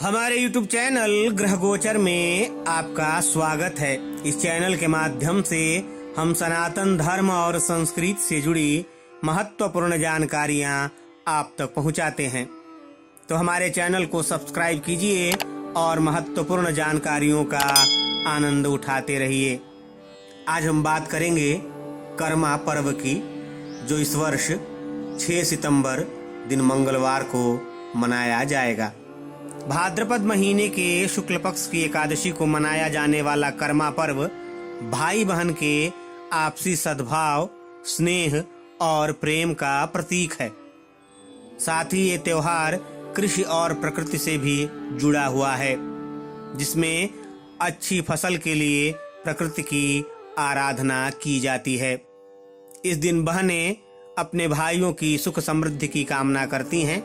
हमारे YouTube channel ग्रह गोचर में आपका स्वागत है। इस चैनल के माध्यम से हम सनातन धर्म और संस्कृति से जुड़ी महत्वपूर्ण जानकारियां आप तक पहुंचाते हैं, तो हमारे चैनल को सब्सक्राइब कीजिए और महत्वपूर्ण जानकारियों का आनंद उठाते रहिए। आज हम बात करेंगे कर्मा पर्व की, जो इस वर्ष 6 सितंबर दिन मंगलवार को मनाया जाएगा। भाद्रपद महीने के शुक्ल पक्ष की एकादशी को मनाया जाने वाला कर्मा पर्व भाई बहन के आपसी सद्भाव, स्नेह और प्रेम का प्रतीक है। साथ ही ये त्योहार कृषि और प्रकृति से भी जुड़ा हुआ है, जिसमें अच्छी फसल के लिए प्रकृति की आराधना की जाती है। इस दिन बहनें अपने भाइयों की सुख समृद्धि की कामना करती हैं।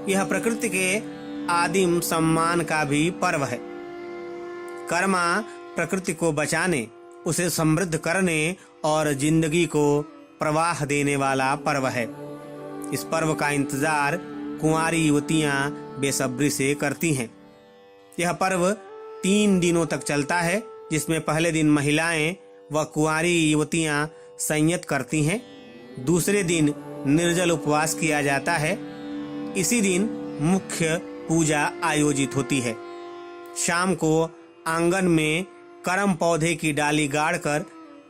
यह प्रकृति के आदिम सम्मान का भी पर्व है। कर्मा प्रकृति को बचाने, उसे समृद्ध करने और जिंदगी को प्रवाह देने वाला पर्व है। इस पर्व का इंतजार कुंवारी युवतियां बेसब्री से करती हैं। यह पर्व 3 दिनों तक चलता है, जिसमें पहले दिन महिलाएं व कुंवारी युवतियां संयत करती हैं। दूसरे दिन निर्जल उपवास किया जाता है। इसी दिन मुख्य पूजा आयोजित होती है। शाम को आंगन में करम पौधे की डाली गाड़कर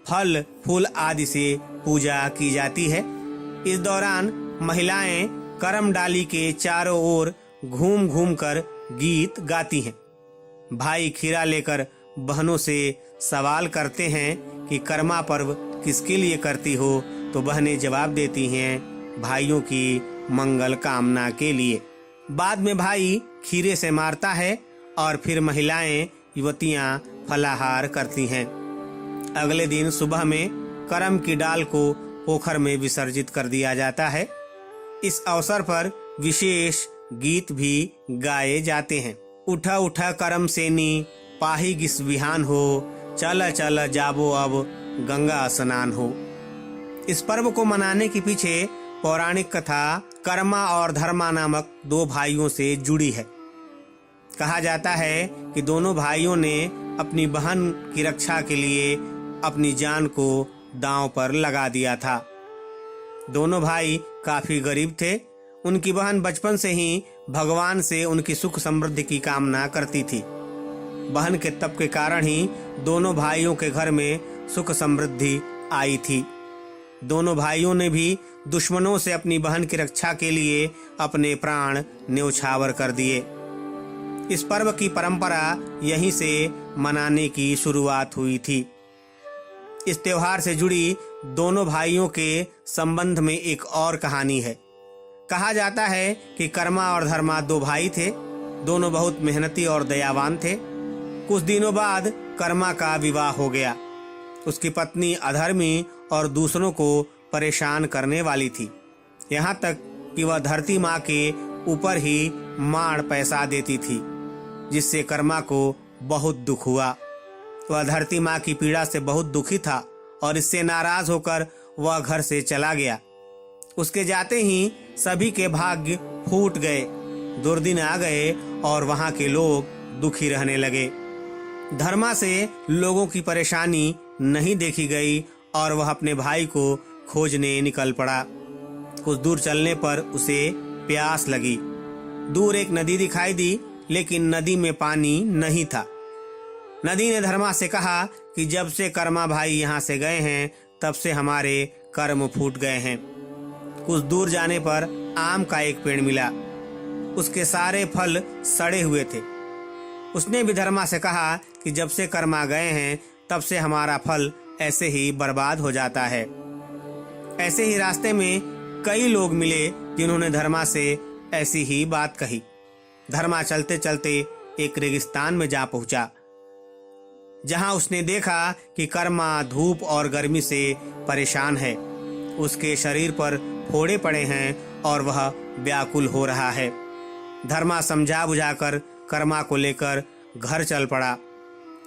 फल फूल आदि से पूजा की जाती है। इस दौरान महिलाएं करम डाली के चारों ओर घूम घूम कर गीत गाती हैं। भाई खीरा लेकर बहनों से सवाल करते हैं कि कर्मा पर्व किसके लिए करती हो, तो बहनें जवाब देती हैं भाइयों की मंगल कामना के लिए। बाद में भाई खीरे से मारता है और फिर महिलाएं युवतियां फलाहार करती हैं। अगले दिन सुबह में करम की डाल को पोखर में विसर्जित कर दिया जाता है। इस अवसर पर विशेष गीत भी गाए जाते हैं। उठा उठा करम सेनी, पाही गिस विहान हो, चल चल जाबो अब गंगा स्नान हो। इस पर्व को मनाने के पीछे पौराणिक कथा कर्मा और धर्मा नामक 2 भाइयों से जुड़ी है। कहा जाता है कि दोनों भाइयों ने अपनी बहन की रक्षा के लिए अपनी जान को दांव पर लगा दिया था। दोनों भाई काफी गरीब थे। उनकी बहन बचपन से ही भगवान से उनकी सुख समृद्धि की कामना करती थी। बहन के तप के कारण ही दोनों भाइयों के घर में सुख समृद्धि आई थी। दोनों भाइयों ने भी दुश्मनों से अपनी बहन की रक्षा के लिए अपने प्राण न्यौछावर कर दिए। इस पर्व की परंपरा यहीं से मनाने की शुरुआत हुई थी। इस त्योहार से जुड़ी दोनों भाइयों के संबंध में एक और कहानी है। कहा जाता है कि कर्मा और धर्मा 2 भाई थे। दोनों बहुत मेहनती और दयावान थे। कुछ दिनों बाद कर्मा का विवाह हो गया। उसकी पत्नी अधर्मी और दूसरों को परेशान करने वाली थी। यहाँ तक कि वह धरती माँ के ऊपर ही माड़ पैसा देती थी, जिससे कर्मा को बहुत दुख हुआ। वह धरती माँ की पीड़ा से बहुत दुखी था और इससे नाराज होकर वह घर से चला गया। उसके जाते ही सभी के भाग्य फूट गए, दुर्दिन आ गए और वहाँ के लोग दुखी रहने लगे। धर्मा से लोगों की परेशानी नहीं देखी गई और वह अपने भाई को खोजने निकल पड़ा। कुछ दूर चलने पर उसे प्यास लगी। दूर एक नदी दिखाई दी, लेकिन नदी में पानी नहीं था। नदी ने धर्मा से कहा कि जब से कर्मा भाई यहाँ से गए हैं, तब से हमारे कर्म फूट गए हैं। कुछ दूर जाने पर आम का एक पेड़ मिला। उसके सारे फल सड़े हुए थे। उसने भी धर्मा से कहा कि जब से कर्मा गए हैं, तब से हमारा फल ऐसे ही बर्बाद हो जाता है। ऐसे ही रास्ते में कई लोग मिले जिन्होंने धर्मा से ऐसी ही बात कही। धर्मा चलते चलते एक रेगिस्तान में जा पहुंचा, जहां उसने देखा कि कर्मा धूप और गर्मी से परेशान है। उसके शरीर पर फोड़े पड़े हैं और वह व्याकुल हो रहा है। धर्मा समझा बुझाकर कर्मा को लेकर घर चल पड़ा।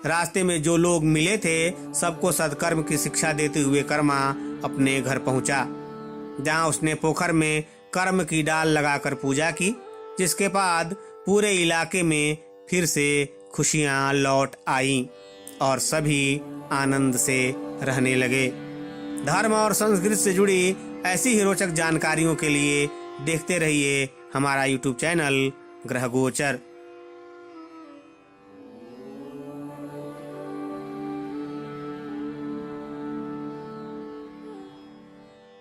रास्ते में जो लोग मिले थे, सबको सत्कर्म की शिक्षा देते हुए कर्मा अपने घर पहुंचा, जहां उसने पोखर में कर्म की डाल लगाकर पूजा की, जिसके बाद पूरे इलाके में फिर से खुशियां लौट आईं और सभी आनंद से रहने लगे। धर्म और संस्कृति से जुड़ी ऐसी ही रोचक जानकारियों के लिए देखते रहिए हमारा YouTube चैनल ग्रह गोचर।